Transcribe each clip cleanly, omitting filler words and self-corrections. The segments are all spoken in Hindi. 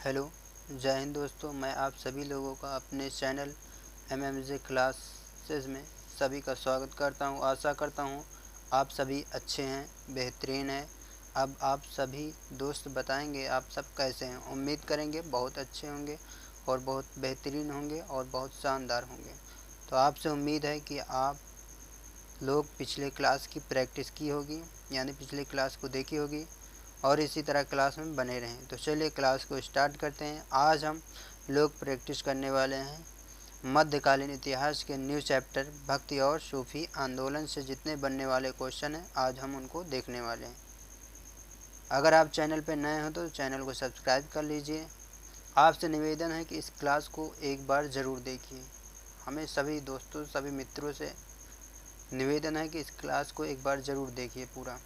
हेलो, जय हिंद दोस्तों। मैं आप सभी लोगों का अपने चैनल MMJ क्लासेस में सभी का स्वागत करता हूं। आशा करता हूं आप सभी अच्छे हैं, बेहतरीन हैं। अब आप सभी दोस्त बताएंगे आप सब कैसे हैं। उम्मीद करेंगे बहुत अच्छे होंगे और बहुत बेहतरीन होंगे और बहुत शानदार होंगे। तो आपसे उम्मीद है कि आप लोग पिछले क्लास की प्रैक्टिस की होगी, यानी पिछले क्लास को देखी होगी और इसी तरह क्लास में बने रहें। तो चलिए क्लास को स्टार्ट करते हैं। आज हम लोग प्रैक्टिस करने वाले हैं मध्यकालीन इतिहास के न्यू चैप्टर भक्ति और सूफी आंदोलन से जितने बनने वाले क्वेश्चन हैं आज हम उनको देखने वाले हैं। अगर आप चैनल पर नए हो तो चैनल को सब्सक्राइब कर लीजिए। आपसे निवेदन है कि इस क्लास को एक बार ज़रूर देखिए। हमें सभी दोस्तों सभी मित्रों से निवेदन है कि इस क्लास को एक बार ज़रूर देखिए पूरा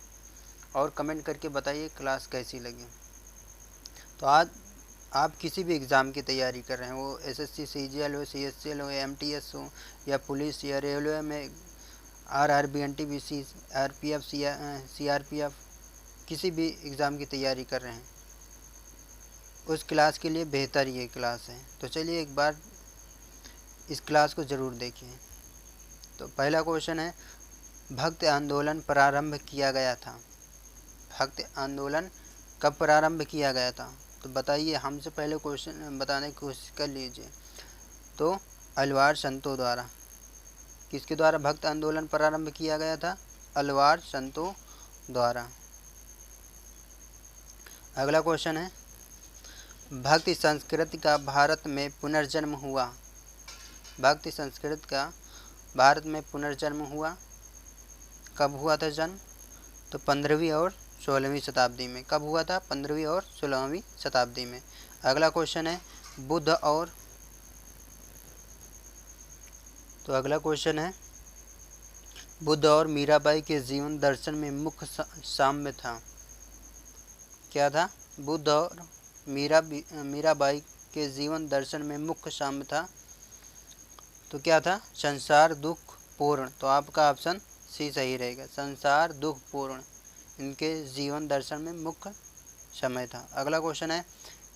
और कमेंट करके बताइए क्लास कैसी लगी। तो आज आप किसी भी एग्ज़ाम की तैयारी कर रहे हैं, वो SSC CGL हो, CSCL हो, MTS हो या पुलिस या रेलवे में RRB NTPC RPF CRPF किसी भी एग्ज़ाम की तैयारी कर रहे हैं उस क्लास के लिए बेहतर ये क्लास है। तो चलिए एक बार इस क्लास को ज़रूर देखिए। तो पहला क्वेश्चन है, भक्ति आंदोलन प्रारंभ किया गया था। भक्ति आंदोलन कब प्रारंभ किया गया था? तो बताइए, हमसे पहले क्वेश्चन बताने की कोशिश कर लीजिए। तो अलवार संतों द्वारा। किसके द्वारा भक्त आंदोलन प्रारंभ किया गया था? अलवार संतों द्वारा। अगला क्वेश्चन है, भक्ति संस्कृति का भारत में पुनर्जन्म हुआ। भक्ति संस्कृति का भारत में पुनर्जन्म हुआ। कब हुआ था जन्म? तो 15वीं और 16वीं शताब्दी में। कब हुआ था? 15वीं और 16वीं शताब्दी में। अगला क्वेश्चन है, बुद्ध और तो अगला क्वेश्चन है, बुद्ध और मीराबाई के जीवन दर्शन में मुख्य साम्य था। क्या था? बुद्ध और मीराबाई के जीवन दर्शन में मुख्य साम्य था। तो क्या था? संसार दुख पूर्ण। तो आपका ऑप्शन सी सही रहेगा, संसार दुख पूर्ण इनके जीवन दर्शन में मुख्य समय था। अगला क्वेश्चन है,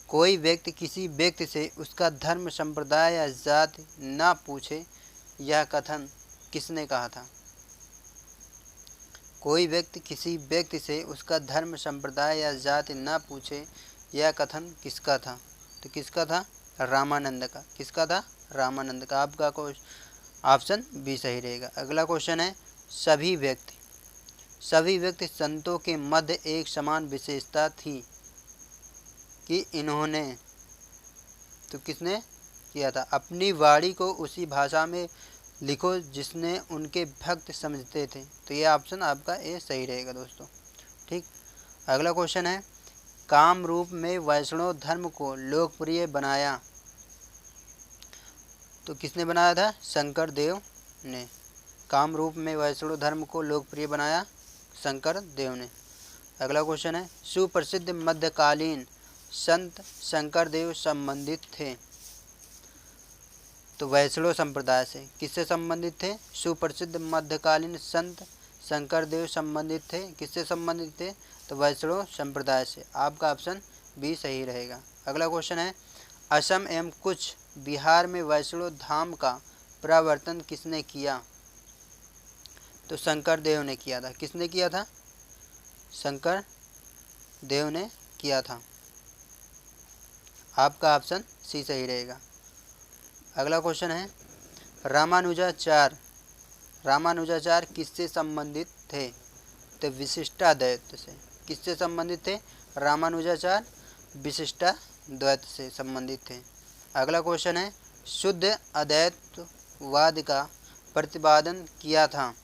कोई व्यक्ति किसी व्यक्ति से उसका धर्म संप्रदाय या जाति ना पूछे, यह कथन किसने कहा था? कोई व्यक्ति किसी व्यक्ति से उसका धर्म संप्रदाय या जाति ना पूछे, यह कथन किसका था? तो किसका था? रामानंद का। किसका था? रामानंद का। आपका ऑप्शन बी सही रहेगा। अगला क्वेश्चन है, सभी व्यक्ति संतों के मध्य एक समान विशेषता थी कि इन्होंने, तो किसने किया था? अपनी वाणी को उसी भाषा में लिखो जिसने उनके भक्त समझते थे। तो ये ऑप्शन आपका ए सही रहेगा दोस्तों। ठीक। अगला क्वेश्चन है, काम रूप में वैष्णव धर्म को लोकप्रिय बनाया। तो किसने बनाया था? शंकर देव ने। काम रूप में वैष्णव धर्म को लोकप्रिय बनाया शंकर देव ने। अगला क्वेश्चन है, सुप्रसिद्ध मध्यकालीन संत शंकर देव संबंधित थे। तो वैष्णव संप्रदाय से। किससे संबंधित थे? सुप्रसिद्ध मध्यकालीन संत शंकर देव संबंधित थे। किससे संबंधित थे? तो वैष्णव संप्रदाय से। आपका ऑप्शन बी सही रहेगा। अगला क्वेश्चन है, असम एवं कुछ बिहार में वैष्णव धाम का प्रवर्तन किसने किया? तो शंकर देव ने किया था। किसने किया था? शंकर देव ने किया था। आपका ऑप्शन सी सही रहेगा। अगला क्वेश्चन है, रामानुजाचार्य किससे संबंधित थे? तो विशिष्टाद्वैत से। किससे संबंधित थे? रामानुजाचार्य विशिष्टाद्वैत से संबंधित थे। अगला क्वेश्चन है, शुद्ध अद्वैतवाद का प्रतिपादन किया था।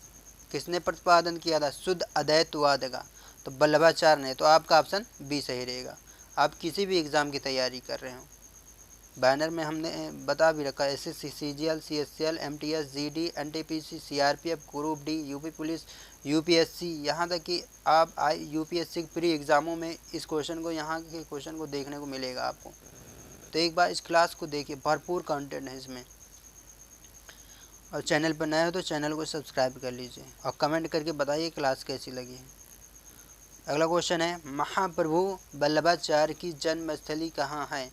किसने प्रतिपादन किया था शुद्ध अद्वैतवाद का? तो वल्लभाचार्य ने। तो आपका ऑप्शन बी सही रहेगा। आप किसी भी एग्ज़ाम की तैयारी कर रहे हो, बैनर में हमने बता भी रखा, SSC CGL CSCL MTS GD NTPC CRPF group D UP police UPSC, यहाँ तक कि आप UPSC प्री एग्ज़ामों में इस क्वेश्चन को, यहाँ के क्वेश्चन को देखने को मिलेगा आपको। तो एक बार इस क्लास को देखिए, भरपूर कंटेंट है इसमें। और चैनल पर नए हो तो चैनल को सब्सक्राइब कर लीजिए और कमेंट करके बताइए क्लास कैसी लगी है। अगला क्वेश्चन है, महाप्रभु वल्लभाचार्य की जन्मस्थली कहाँ है?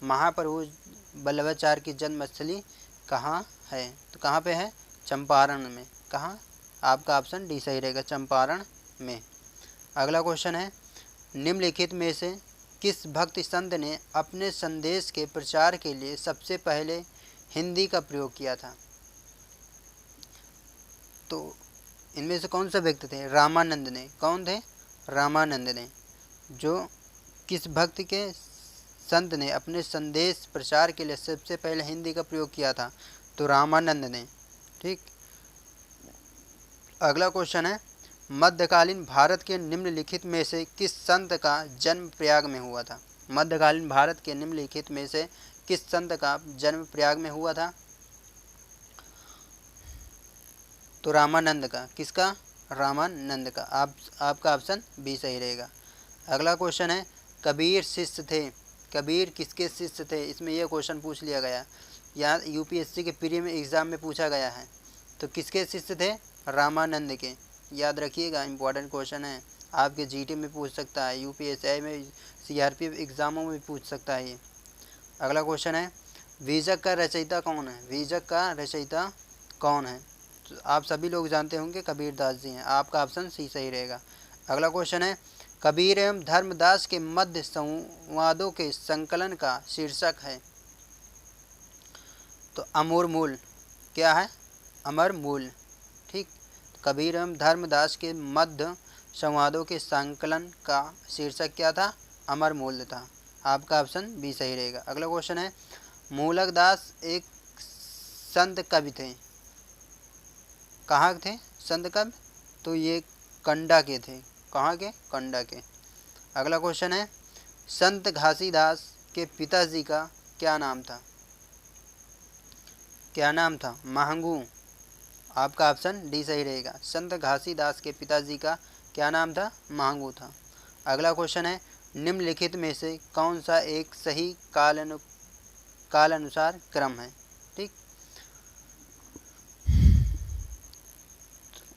महाप्रभु वल्लभाचार्य की जन्मस्थली कहाँ है? तो कहाँ पे है? चंपारण में। कहाँ? आपका ऑप्शन डी सही रहेगा, चंपारण में। अगला क्वेश्चन है, निम्नलिखित में से किस भक्ति संत ने अपने संदेश के प्रचार के लिए सबसे पहले हिंदी का प्रयोग किया था? तो इनमें से कौन सा व्यक्ति थे? रामानंद ने। कौन थे? रामानंद ने। जो किस भक्त के संत ने अपने संदेश प्रचार के लिए सबसे पहले हिंदी का प्रयोग किया था? तो रामानंद ने। ठीक। अगला क्वेश्चन है, मध्यकालीन भारत के निम्नलिखित में से किस संत का जन्म प्रयाग में हुआ था? मध्यकालीन भारत के निम्नलिखित में से किस संत का जन्म प्रयाग में हुआ था? तो रामानंद का। किसका? रामानंद का। आपका ऑप्शन बी सही रहेगा। अगला क्वेश्चन है, कबीर शिष्य थे। कबीर किसके शिष्य थे? इसमें यह क्वेश्चन पूछ लिया गया, यहाँ यूपीएससी के प्री में एग्ज़ाम में पूछा गया है। तो किसके शिष्य थे? रामानंद के। याद रखिएगा, इंपॉर्टेंट क्वेश्चन है, आपके जीटी में पूछ सकता है, यूपीएससी में, सीआरपीएफ एग्ज़ामों में पूछ सकता है ये। अगला क्वेश्चन है, बीजक का रचयिता कौन है? बीजक का रचयिता कौन है? तो आप सभी लोग जानते होंगे, कबीरदास जी हैं। आपका ऑप्शन सी सही रहेगा। अगला क्वेश्चन है, कबीर एवं धर्मदास के मध्य संवादों के संकलन का शीर्षक है? तो अमर मूल। क्या है? अमर मूल। ठीक। कबीर एवं धर्मदास के मध्य संवादों के संकलन का शीर्षक क्या था? अमर मूल था। आपका ऑप्शन बी सही रहेगा। अगला क्वेश्चन है, मूलक दास एक संत कवि थे। कहाँ थे संत कवि? तो ये कंडा के थे। कहाँ के? कंडा के। अगला क्वेश्चन है, संत घासीदास के पिताजी का क्या नाम था? क्या नाम था? महंगू। आपका ऑप्शन डी सही रहेगा। संत घासीदास के पिताजी का क्या नाम था? महंगू था। अगला क्वेश्चन है, निम्नलिखित में से कौन सा एक सही कालानुसार क्रम है? ठीक।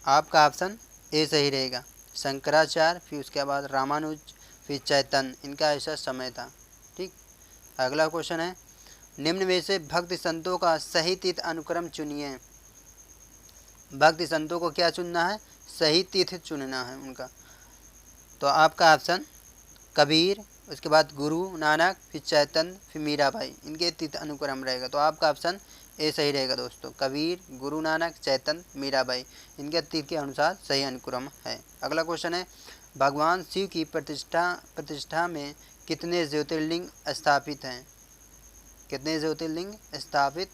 आपका ऑप्शन ए सही रहेगा। शंकराचार्य, फिर उसके बाद रामानुज, फिर चैतन्य, इनका ऐसा समय था। ठीक। अगला क्वेश्चन है, निम्न में से भक्ति संतों का सही तीर्थ अनुक्रम चुनिए। भक्ति संतों को क्या चुनना है? सही तीर्थ चुनना है उनका। तो आपका ऑप्शन कबीर, उसके बाद गुरु नानक, फिर चैतन्य, फिर मीराबाई, इनके तीर्थ अनुक्रम रहेगा। तो आपका ऑप्शन ए सही रहेगा दोस्तों। कबीर, गुरु नानक, चैतन्य, मीराबाई, इनके तीर्थ के अनुसार सही अनुक्रम है। अगला क्वेश्चन है, भगवान शिव की प्रतिष्ठा में कितने ज्योतिर्लिंग स्थापित हैं? कितने ज्योतिर्लिंग स्थापित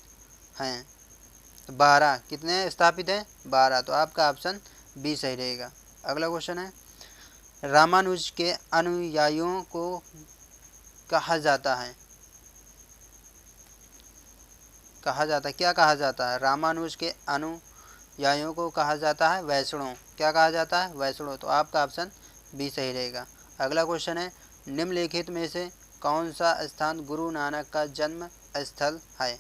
हैं? तो 12। कितने स्थापित हैं? 12। तो आपका ऑप्शन बी सही रहेगा। अगला क्वेश्चन है, रामानुज के अनुयायियों को कहा जाता है? कहा जाता है, क्या कहा जाता है? रामानुज के अनुयायियों को कहा जाता है वैष्णव। क्या कहा जाता है? वैष्णव। तो आपका ऑप्शन बी सही रहेगा। अगला क्वेश्चन है, निम्नलिखित में से कौन सा स्थान गुरु नानक का जन्म स्थल है?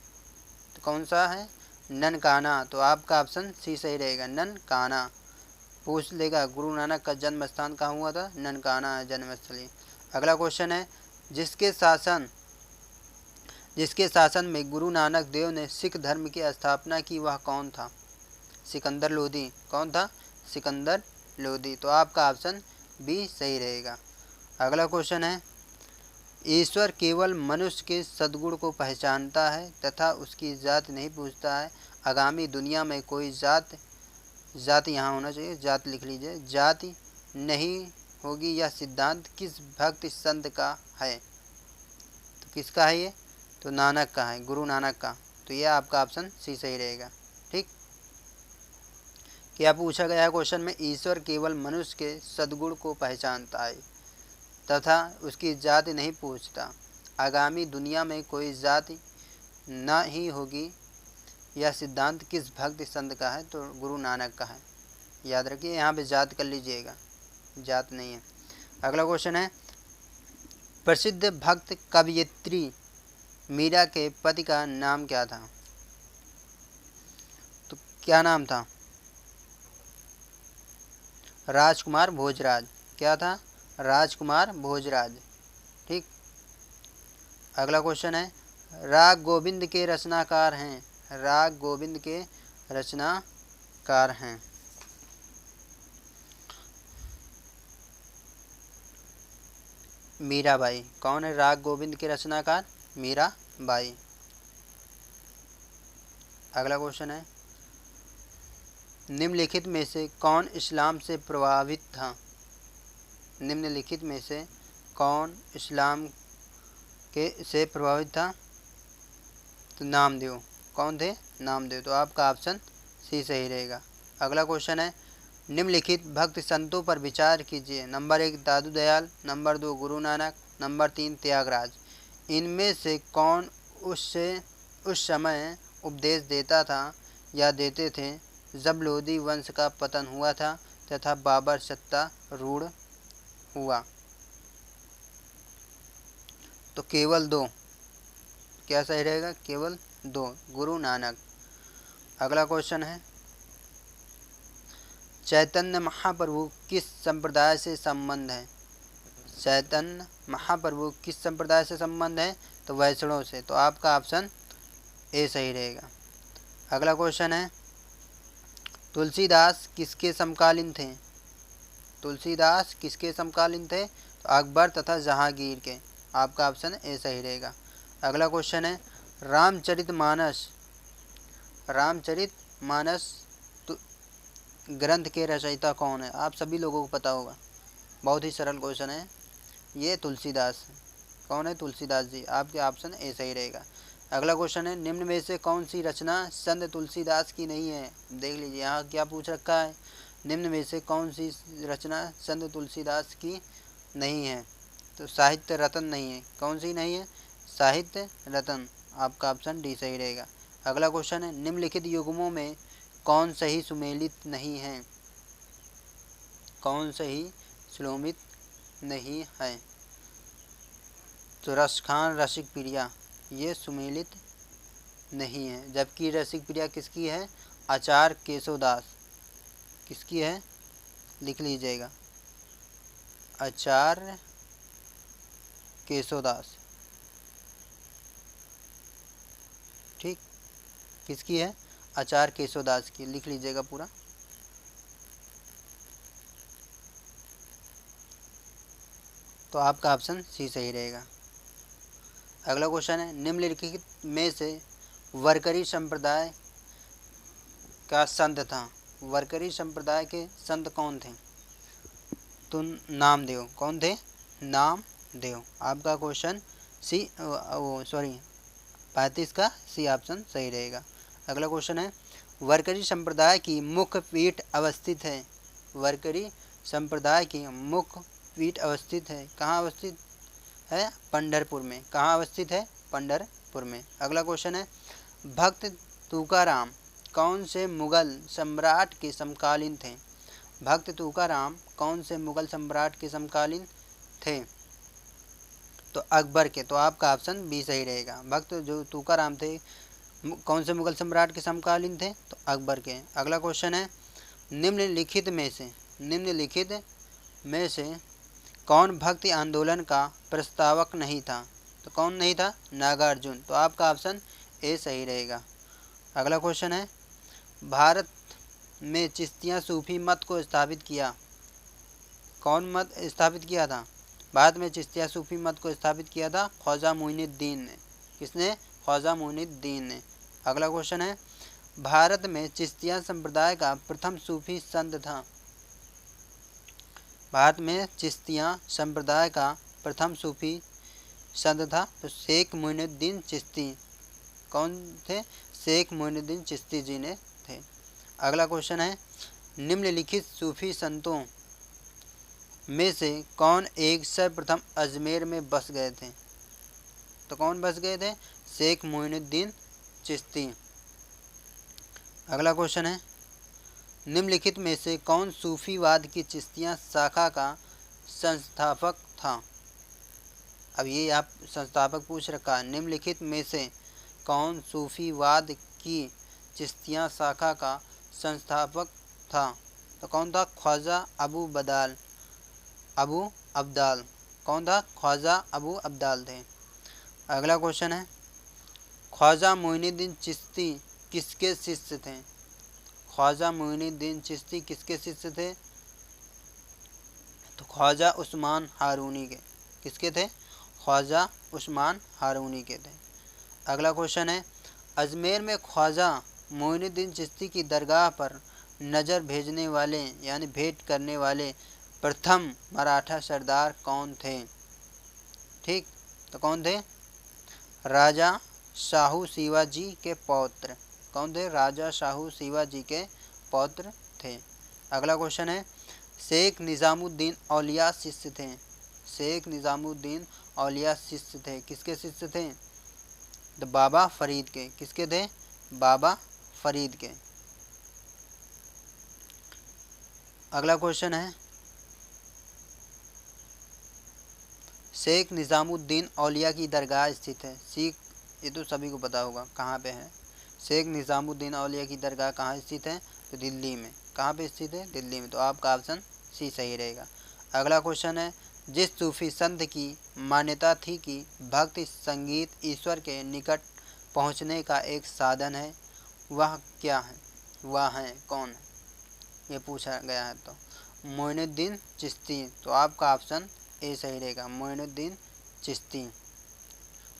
तो कौन सा है? ननकाना। तो आपका ऑप्शन सी सही रहेगा, ननकाना। पूछ लेगा गुरु नानक का जन्म स्थान कहाँ हुआ था? ननकाना है जन्मस्थली। अगला क्वेश्चन है, जिसके शासन में गुरु नानक देव ने सिख धर्म की स्थापना की, वह कौन था? सिकंदर लोदी। कौन था? सिकंदर लोदी। तो आपका ऑप्शन बी सही रहेगा। अगला क्वेश्चन है, ईश्वर केवल मनुष्य के सद्गुण को पहचानता है तथा उसकी जाति नहीं पूछता है। आगामी दुनिया में कोई जाति यहाँ होना चाहिए, जाति लिख लीजिए, जाति नहीं होगी, यह सिद्धांत किस भक्ति संत का है? तो किसका है ये? तो नानक का है, गुरु नानक का। तो यह आपका ऑप्शन सी सही रहेगा। ठीक। क्या पूछा गया है क्वेश्चन में? ईश्वर केवल मनुष्य के सद्गुण को पहचानता है तथा उसकी जाति नहीं पूछता। आगामी दुनिया में कोई जाति न ही होगी, यह सिद्धांत किस भक्ति संत का है? तो गुरु नानक का है। याद रखिए, यहाँ पे जात कर लीजिएगा, जात नहीं है। अगला क्वेश्चन है, प्रसिद्ध भक्त कवयित्री मीरा के पति का नाम क्या था? तो क्या नाम था? राजकुमार भोजराज। क्या था? राजकुमार भोजराज। ठीक। अगला क्वेश्चन है, राग गोविंद के रचनाकार हैं। राग गोविंद के रचनाकार हैं। मीराबाई। कौन है राग गोविंद के रचनाकार? मीराबाई। अगला क्वेश्चन है, निम्नलिखित में से कौन इस्लाम से प्रभावित था? निम्नलिखित में से कौन इस्लाम के से प्रभावित था? तो नामदेव। कौन थे? नामदेव। तो आपका ऑप्शन सी सही रहेगा। अगला क्वेश्चन है, निम्नलिखित भक्त संतों पर विचार कीजिए। नंबर 1 दादू दयाल, नंबर 2 गुरु नानक, नंबर 3 त्यागराज। इनमें से कौन उस समय उपदेश देता था या देते थे जब लोधी वंश का पतन हुआ था तथा बाबर सत्तारूढ़ हुआ? तो केवल 2। क्या सही रहेगा? केवल 2, गुरु नानक। अगला क्वेश्चन है, चैतन्य महाप्रभु किस संप्रदाय से संबंध है? चैतन्य महाप्रभु किस संप्रदाय से संबंध है? तो वैष्णव से। तो आपका ऑप्शन ए सही रहेगा। अगला क्वेश्चन है, तुलसीदास किसके समकालीन थे? तुलसीदास किसके समकालीन थे? तो अकबर तथा जहांगीर के। आपका ऑप्शन ए सही रहेगा। अगला क्वेश्चन है, रामचरितमानस रामचरितमानस ग्रंथ के रचयिता कौन है? आप सभी लोगों को पता होगा, बहुत ही सरल क्वेश्चन है। ये तुलसीदास। कौन है? तुलसीदास जी। आपके ऑप्शन ए सही रहेगा। अगला क्वेश्चन है, निम्न में से कौन सी रचना संत तुलसीदास की नहीं है? देख लीजिए यहाँ क्या पूछ रखा है, निम्न में से कौन सी रचना संत तुलसीदास की नहीं है? तो साहित्य रत्न नहीं है। कौन सी नहीं है? साहित्य रत्न। आपका ऑप्शन डी सही रहेगा। अगला क्वेश्चन है, निम्नलिखित युग्मों में कौन सही सुमेलित नहीं है? कौन सही सुमेलित नहीं है? तो रसखान रसिक प्रिया ये सुमेलित नहीं है, जबकि रसिक प्रिया किसकी है? आचार्य केशवदास। किसकी है? लिख लीजिएगा, आचार्य केशवदास। ठीक, किसकी है? आचार्य केशवदास की। लिख लीजिएगा पूरा। तो आपका ऑप्शन सी सही रहेगा। अगला क्वेश्चन है, निम्नलिखित में से वरकरी संप्रदाय का संत था? वरकरी संप्रदाय के संत कौन थे? तो नामदेव। कौन थे? नामदेव। आपका क्वेश्चन सी 35 का सी ऑप्शन सही रहेगा। अगला क्वेश्चन है, वरकरी संप्रदाय की मुख्य पीठ अवस्थित है? वरकरी संप्रदाय की मुख्य पीठ अवस्थित है, कहाँ अवस्थित है? पंढरपुर में। कहाँ अवस्थित है? पंढरपुर में। अगला क्वेश्चन है, भक्त तुकाराम कौन से मुगल सम्राट के समकालीन थे? भक्त तुकाराम कौन से मुगल सम्राट के समकालीन थे? तो अकबर के। तो आपका ऑप्शन बी सही रहेगा। भक्त जो तुकाराम थे कौन से मुगल सम्राट के समकालीन थे? तो अकबर के। अगला क्वेश्चन है, निम्नलिखित में से कौन भक्ति आंदोलन का प्रस्तावक नहीं था? तो कौन नहीं था? नागार्जुन। तो आपका ऑप्शन ए सही रहेगा। अगला क्वेश्चन है, भारत में चिश्तिया सूफी मत को स्थापित किया? कौन मत स्थापित किया था? भारत में चिश्तिया सूफी मत को स्थापित किया था ख्वाजा मोइनुद्दीन ने। किसने? ख्वाजा मोइनुद्दीन ने। अगला क्वेश्चन है, भारत में चिश्तिया संप्रदाय का प्रथम सूफी संत था? भारत में चिश्तिया संप्रदाय का प्रथम सूफी संत था तो शेख मोइनुद्दीन चिश्ती। कौन थे? शेख मोइनुद्दीन चिश्ती जी ने थे। अगला क्वेश्चन है, निम्नलिखित सूफी संतों में से कौन एक सर्वप्रथम अजमेर में बस गए थे? तो कौन बस गए थे? शेख मोइनुद्दीन चिश्ती। अगला क्वेश्चन है, निम्नलिखित में से कौन सूफीवाद की चिश्तिया शाखा का संस्थापक था? अब ये आप संस्थापक पूछ रखा है, निम्नलिखित में से कौन सूफीवाद की चिश्तिया शाखा का संस्थापक था? तो कौन था? ख्वाजा अबू अब्दाल। कौन था? ख्वाजा अबू अब्दाल थे। अगला क्वेश्चन है, ख्वाजा मोइनुद्दीन चिश्ती किसके शिष्य थे? ख्वाजा मोइनुद्दीन चिश्ती किसके शिष्य थे? तो ख्वाजा उस्मान हारूनी के। किसके थे? ख्वाजा उस्मान हारूनी के थे। अगला क्वेश्चन है, अजमेर में ख्वाजा मोइनुद्दीन चिश्ती की दरगाह पर नज़र भेजने वाले यानी भेंट करने वाले प्रथम मराठा सरदार कौन थे? ठीक, तो कौन थे? राजा शाहू शिवाजी के पौत्र। कौन थे? राजा शाहू शिवाजी के पौत्र थे। अगला क्वेश्चन है, शेख निज़ामुद्दीन औलिया शिष्य थे। शेख निज़ामुद्दीन औलिया शिष्य थे। किसके शिष्य थे? तो बाबा फरीद के। किसके थे? बाबा फरीद के। अगला क्वेश्चन है, शेख निज़ामुद्दीन औलिया की दरगाह स्थित है। ये तो सभी को पता होगा कहाँ पे है। शेख निज़ामुद्दीन औलिया की दरगाह कहाँ स्थित है? तो दिल्ली में। कहाँ पे स्थित है? दिल्ली में। तो आपका ऑप्शन सी सही रहेगा। अगला क्वेश्चन है, जिस सूफी संत की मान्यता थी कि भक्ति संगीत ईश्वर के निकट पहुँचने का एक साधन है, वह क्या है? वह है कौन है? ये पूछा गया है। तो मोइनुद्दीन चिश्ती। तो आपका ऑप्शन ए सही रहेगा, मोइनुद्दीन चिश्ती।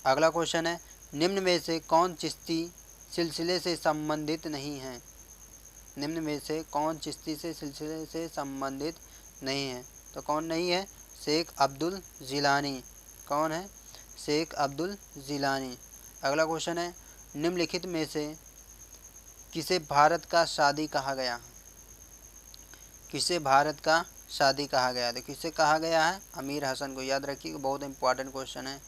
अगला क्वेश्चन है, निम्न में से कौन चिश्ती सिलसिले से संबंधित नहीं है? निम्न में से कौन चिश्ती से सिलसिले से संबंधित नहीं है? तो कौन नहीं है? शेख अब्दुल जिलानी। कौन है? शेख अब्दुल जिलानी। अगला क्वेश्चन है, निम्नलिखित में से किसे भारत का शादी कहा गया? किसे भारत का शादी कहा गया? तो किसे कहा गया है? अमीर हसन को। याद रखिए, बहुत इंपॉर्टेंट क्वेश्चन है,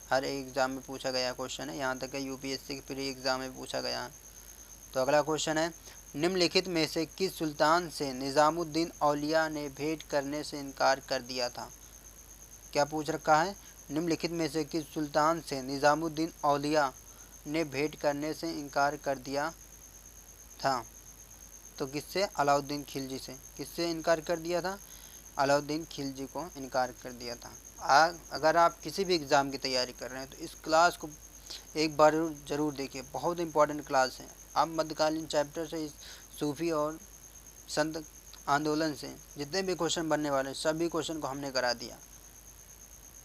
हर एग्ज़ाम में पूछा गया क्वेश्चन है, यहाँ तक कि यूपीएससी के प्री एग्ज़ाम में पूछा गया है। तो अगला क्वेश्चन है, निम्नलिखित में से किस सुल्तान से निज़ामुद्दीन औलिया ने भेंट करने से इनकार कर दिया था? क्या पूछ रखा है? निम्नलिखित में से किस सुल्तान से निज़ामुद्दीन औलिया ने भेंट करने से इनकार कर दिया था? तो किससे? अलाउद्दीन खिलजी से। किससे इनकार कर दिया था? अलाउद्दीन खिलजी को इनकार कर दिया था। अगर आप किसी भी एग्ज़ाम की तैयारी कर रहे हैं तो इस क्लास को एक बार ज़रूर देखिए, बहुत इंपॉर्टेंट क्लास है। आप मध्यकालीन चैप्टर से इस सूफी और संत आंदोलन से जितने भी क्वेश्चन बनने वाले सभी क्वेश्चन को हमने करा दिया।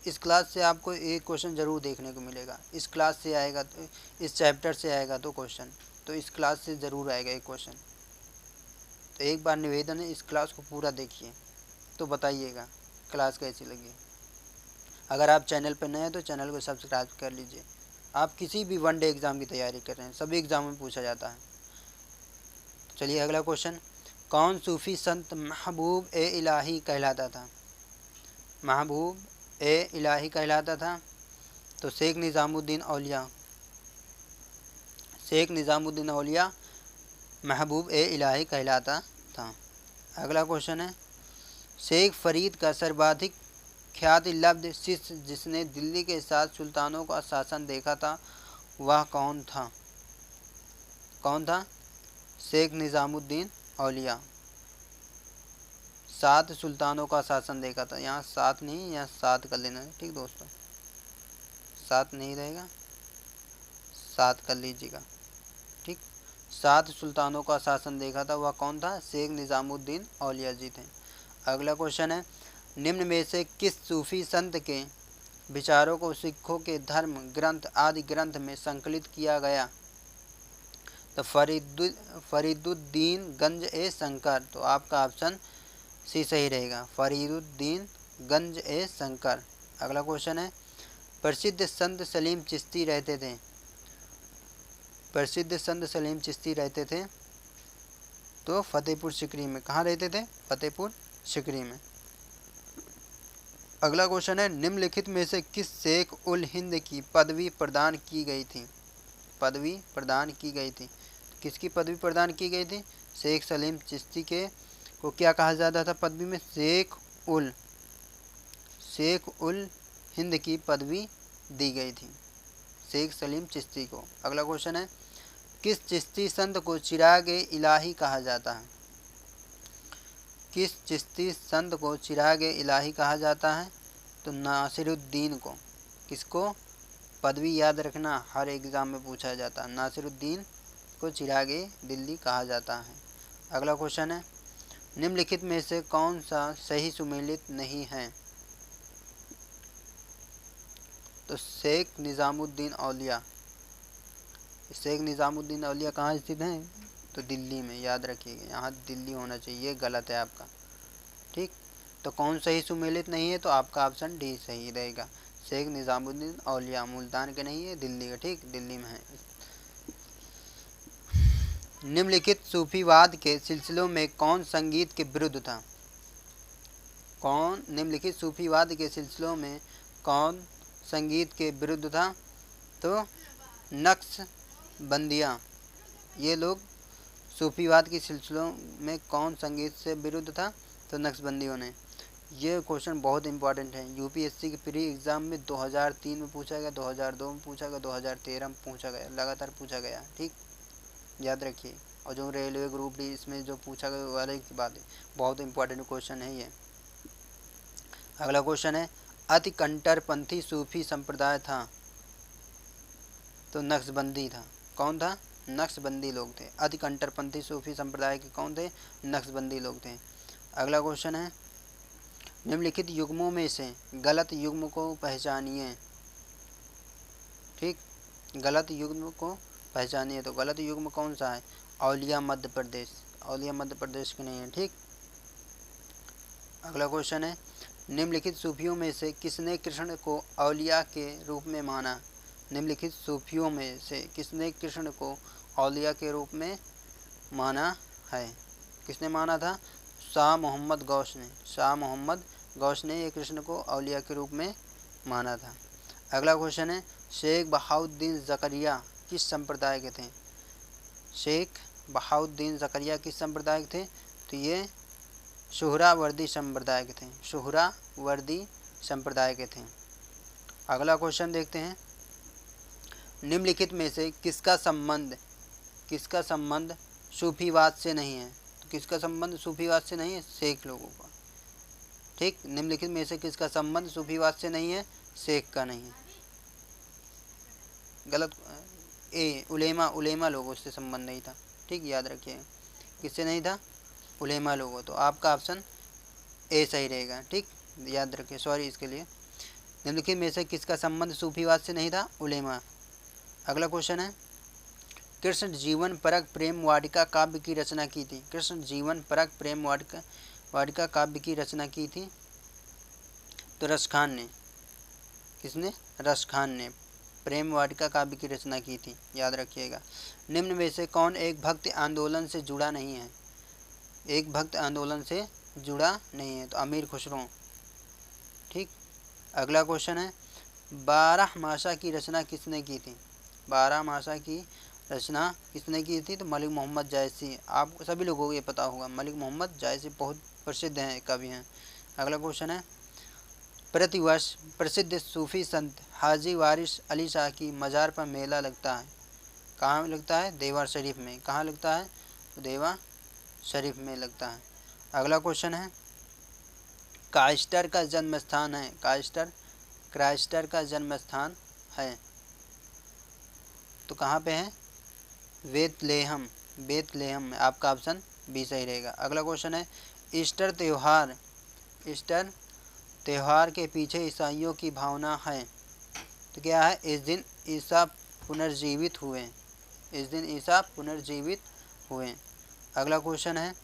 इस क्लास से आपको एक क्वेश्चन ज़रूर देखने को मिलेगा। इस क्लास से आएगा तो, इस चैप्टर से आएगा तो क्वेश्चन, तो इस क्लास से ज़रूर आएगा एक क्वेश्चन। तो एक बार निवेदन है, इस क्लास को पूरा देखिए, तो बताइएगा क्लास कैसी लगी। अगर आप चैनल पर नए हैं तो चैनल को सब्सक्राइब कर लीजिए। आप किसी भी वनडे एग्ज़ाम की तैयारी कर रहे हैं, सभी एग्ज़ाम में पूछा जाता है। चलिए अगला क्वेश्चन, कौन सूफ़ी संत महबूब ए इलाही कहलाता था? महबूब ए इलाही कहलाता था? तो शेख निज़ामुद्दीन औलिया। शेख निज़ामुद्दीन औलिया महबूब ए इलाही कहलाता था। अगला क्वेश्चन है, शेख फरीद का सर्वाधिक ख्याति लब्ध शिष्य जिसने दिल्ली के 7 सुल्तानों का शासन देखा था, वह कौन था? कौन था? शेख निज़ामुद्दीन औलिया। 7 सुल्तानों का शासन देखा था। यहाँ 7 नहीं, यहाँ 7 कर लेना है। ठीक दोस्तों, 7 नहीं रहेगा, 7 कर लीजिएगा। ठीक, 7 सुल्तानों का शासन देखा था, वह कौन था? शेख निज़ामुद्दीन औलिया जी थे। अगला क्वेश्चन है, निम्न में से किस सूफी संत के विचारों को सिखों के धर्म ग्रंथ आदि ग्रंथ में संकलित किया गया? तो फरीदुद्दीन गंज ए शंकर। तो आपका ऑप्शन सी सही रहेगा, फरीदुद्दीन गंज ए शंकर। अगला क्वेश्चन है, प्रसिद्ध संत सलीम चिश्ती रहते थे? प्रसिद्ध संत सलीम चिश्ती रहते थे तो फतेहपुर सिकरी में। कहाँ रहते थे? फतेहपुर सिकरी में। अगला क्वेश्चन है, निम्नलिखित में से किस शेख उल हिंद की पदवी प्रदान की गई थी? पदवी प्रदान की गई थी, किसकी पदवी प्रदान की गई थी? शेख सलीम चिश्ती के को क्या कहा जाता था पदवी में? शेख उल हिंद की पदवी दी गई थी शेख सलीम चिश्ती को। अगला क्वेश्चन है, किस चिश्ती संत को चिराग ए इलाही कहा जाता है? किस चिश्ती संत को चिराग ए इलाही कहा जाता है? तो नासिरुद्दीन को। किसको? पदवी याद रखना हर एग्ज़ाम में पूछा जाता है। नासिरुद्दीन को चिरागे दिल्ली कहा जाता है। अगला क्वेश्चन है, निम्नलिखित में से कौन सा सही सुमेलित नहीं है? तो शेख निज़ामुद्दीन औलिया। शेख निज़ामुद्दीन औलिया कहाँ स्थित हैं? तो दिल्ली में, याद रखिएगा, यहाँ दिल्ली होना चाहिए, ये गलत है आपका। ठीक, तो कौन सही सुमेलित नहीं है? तो आपका ऑप्शन डी सही रहेगा। शेख निज़ामुद्दीन औलिया मुल्तान के नहीं है, दिल्ली का। ठीक, दिल्ली में है। निम्नलिखित सूफीवाद के सिलसिलों में कौन संगीत के विरुद्ध था? निम्नलिखित सूफीवाद के सिलसिलों में कौन संगीत के विरुद्ध था? तो नक्शबंदियाँ। ये लोग सूफीवाद के सिलसिलों में कौन संगीत से विरुद्ध था? तो नक्शबंदियों ने। ये क्वेश्चन बहुत इंपॉर्टेंट है। यूपीएससी के प्री एग्ज़ाम में 2003 में पूछा गया, 2002 में पूछा गया, 2013 में पूछा गया, लगातार पूछा गया। ठीक, याद रखिए। और जो रेलवे ग्रुप डी इसमें जो पूछा गया वाले की बात है, बहुत इंपॉर्टेंट क्वेश्चन है ये। अगला क्वेश्चन है, अति कट्टरपंथी सूफी संप्रदाय था? तो नक्शबंदी था। कौन था? नक्शबंदी लोग थे। अति कट्टरपंथी सूफी संप्रदाय के कौन थे? नक्शबंदी लोग थे। अगला क्वेश्चन है, निम्नलिखित युग्मों में से गलत युग्म को पहचानिए। ठीक, गलत युग्म को पहचानिए। तो गलत युग्म कौन सा है? औलिया मध्य प्रदेश। औलिया मध्य प्रदेश के नहीं है। ठीक, अगला क्वेश्चन है, निम्नलिखित सूफियों में से किसने कृष्ण को औलिया के रूप में माना? निम्नलिखित सूफियों में से किसने कृष्ण को औलिया के रूप में माना है? किसने माना था? शाह मोहम्मद गौस ने। शाह मोहम्मद गौस ने ये कृष्ण को औलिया के रूप में माना था। अगला क्वेश्चन है, शेख बहाउद्दीन ज़करिया किस संप्रदाय के थे? शेख बहाउद्दीन ज़करिया किस संप्रदाय के थे? तो ये सुहरावर्दी संप्रदाय के थे। सुहरावर्दी संप्रदाय के थे। अगला क्वेश्चन देखते हैं, निम्नलिखित में से किसका संबंध सूफीवाद से नहीं है? तो किसका संबंध सूफीवाद से नहीं है? शेख लोगों का। ठीक, निम्नलिखित में से किसका संबंध सूफीवाद से नहीं है? शेख का नहीं है। गलत उलेमा लोगों से संबंध नहीं था। ठीक, याद रखिए, किससे नहीं था? उलेमा लोगों। तो आपका ऑप्शन ए सही रहेगा। ठीक, याद रखिए, सॉरी इसके लिए। निम्नलिखित में से किसका संबंध सूफीवाद से नहीं था? उलेमा। अगला क्वेश्चन है, कृष्ण जीवन परक प्रेम वाटिका काव्य की रचना की थी? कृष्ण जीवन परक प्रेम वाटिका काव्य की रचना की थी? तो रसखान ने। किसने? रसखान ने प्रेम वाटिका काव्य की रचना की थी, याद रखिएगा। निम्न में से कौन एक भक्ति आंदोलन से जुड़ा नहीं है? एक भक्त आंदोलन से जुड़ा नहीं है? तो अमीर खुसरो। ठीक, अगला क्वेश्चन है, 12 मासा की रचना किसने की थी? 12 मासा की रचना किसने की थी? तो मलिक मोहम्मद जायसी। आपको सभी लोगों को ये पता होगा, मलिक मोहम्मद जायसी बहुत प्रसिद्ध हैं, कवि हैं। अगला क्वेश्चन है, प्रतिवर्ष प्रसिद्ध सूफी संत हाजी वारिस अली शाह की मज़ार पर मेला लगता है। कहाँ लगता है? देवा शरीफ में। कहाँ लगता है? तो देवा शरीफ में लगता है। अगला क्वेश्चन है, क्राइस्टर का जन्म स्थान है? क्राइस्टर का जन्म स्थान है तो कहाँ पे है? बेथलेहम में। आपका ऑप्शन बी सही रहेगा। अगला क्वेश्चन है, ईस्टर त्यौहार के पीछे ईसाइयों की भावना है तो क्या है? इस दिन ईसा पुनर्जीवित हुए। अगला क्वेश्चन है,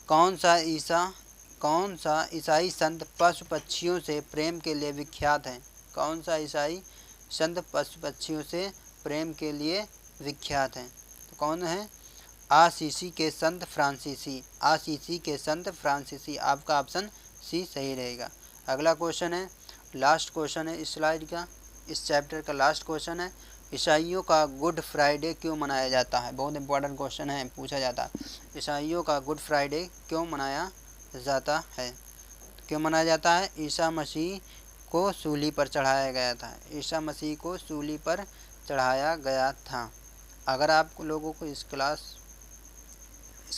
कौन सा ईसाई संत पशु पक्षियों से प्रेम के लिए विख्यात है? कौन सा ईसाई संत पशु पक्षियों से प्रेम के लिए विख्यात है? तो कौन है? आसीसी के संत फ्रांसीसी। आपका ऑप्शन सी सही रहेगा। अगला क्वेश्चन है, लास्ट क्वेश्चन है इस स्लाइड का, इस चैप्टर का लास्ट क्वेश्चन है, ईसाइयों का गुड फ्राइडे क्यों मनाया जाता है? बहुत इंपॉर्टेंट क्वेश्चन है, पूछा जाता है। ईसाइयों का गुड फ्राइडे क्यों मनाया जाता है? क्यों मनाया जाता है? ईसा मसीह को सूली पर चढ़ाया गया था। अगर आप लोगों को इस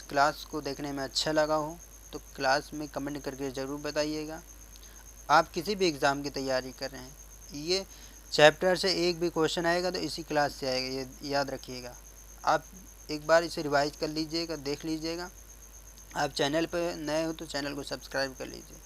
क्लास को देखने में अच्छा लगा हो तो क्लास में कमेंट करके ज़रूर बताइएगा। आप किसी भी एग्ज़ाम की तैयारी कर रहे हैं, ये चैप्टर से एक भी क्वेश्चन आएगा तो इसी क्लास से आएगा, ये याद रखिएगा। आप एक बार इसे रिवाइज कर लीजिएगा, देख लीजिएगा। आप चैनल पर नए हो तो चैनल को सब्सक्राइब कर लीजिए।